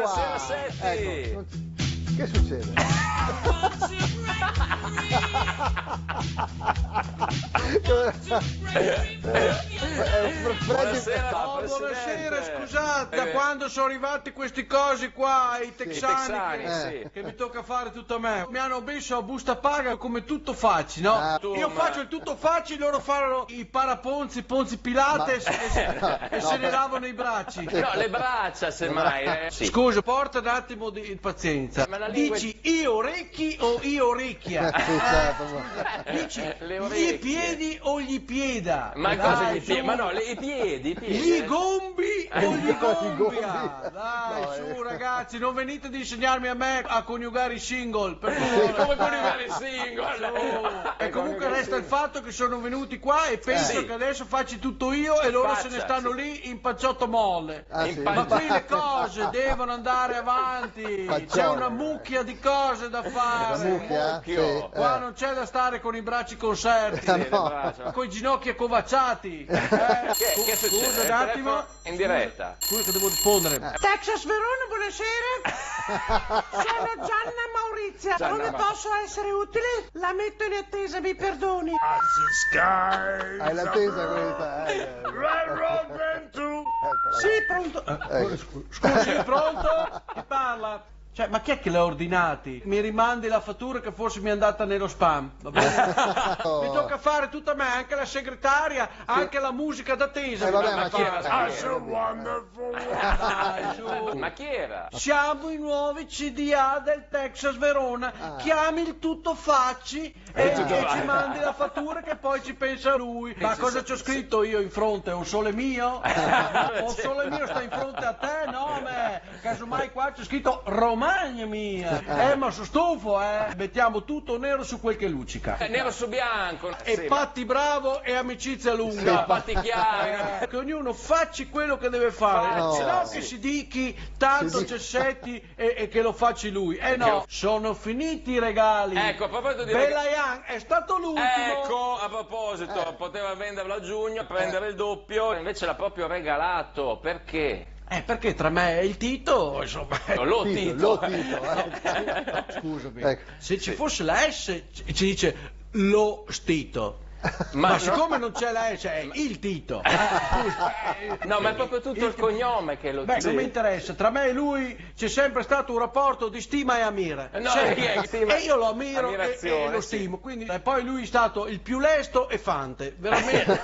Buonasera Setti! Ecco, che succede? Buonasera, buonasera, scusate, da quando sono arrivati questi cosi qua, i texani, che mi tocca fare tutto a me. Mi hanno messo a busta paga come tutto facci, no? Io faccio il tutto facci, loro fanno i paraponzi, Ponzi Pilates e se ne lavano i bracci. No, le braccia semmai. Sì. Scusa, porta un attimo di pazienza. Ma la lingua... Dici io orecchi o io orecchia? Dici Le gli orecchie. piedi o gli pieda? Ma Dai, cosa gli su. piedi? Ma no, i piedi. Gli gombi o gli gombia? Dai, No, su ragazzi, non venite ad insegnarmi a me a coniugare i single, per favore. Come coniugare il single? E comunque resta il fatto che sono venuti qua e penso Sì. che adesso facci tutto io e loro se ne Faccia, stanno sì. lì in panciotto molle. Sì. Ma qui le cose devono andare avanti, c'è Faccione. una mucchia di cose da La fare. mucchia? mucchio. Qua non c'è da stare con i bracci conserti, Le braccia. con i ginocchi accovacciati. Che succede? Scusa un Il attimo. telefono in diretta. Scusa che devo rispondere. Texas Verona, buonasera. Sono Gianna Maurizia. Gianna Come Maurizia. posso essere utile? La metto in attesa, mi perdoni. Hai l'attesa questa? Sì, pronto. Scusi, pronto? Chi parla? Cioè, ma chi è che l'ha ordinati? Mi rimandi la fattura che forse mi è andata nello spam. Va bene? Mi tocca fare tutta me, anche la segretaria, anche la musica d'attesa. Vabbè, Ma chi era? Ah, su. Ma chi era? Siamo i nuovi CDA del Texas Verona. Chiami il tutto facci e tutto ci facci. mandi la fattura che poi ci pensa lui. Ma cosa c'ho scritto io in fronte? Un sole mio? Un sole mio sta in fronte a te? No, me. Casomai qua c'è scritto Romagna mia. Ma sono stufo, Mettiamo tutto nero su quel che luccica. Nero su bianco. E Sì, patti bravo e amicizia lunga. ma patti chiari. Che ognuno facci quello che deve fare, No. se no che si dichi tanto Si c'è Setti e che lo facci lui. No, sono finiti i regali. Ecco, a proposito di Bella Young è stato l'ultimo. Ecco, a proposito, poteva venderlo a giugno, prendere il doppio, invece l'ha proprio regalato. Perché? Perché tra me e il Tito, insomma. Lo Tito, Tito. Scusami, Ecco. se ci fosse la S ci dice lo Stito. Ma no- siccome non c'è la S è il Tito. No, ma è proprio tutto il cognome che lo Beh, Tito. non mi interessa, tra me e lui c'è sempre stato un rapporto di stima e ammira. No, Sempre. stima- E io lo ammiro ammirazione, e lo sì. stimo, quindi poi lui è stato il più lesto e fante, veramente.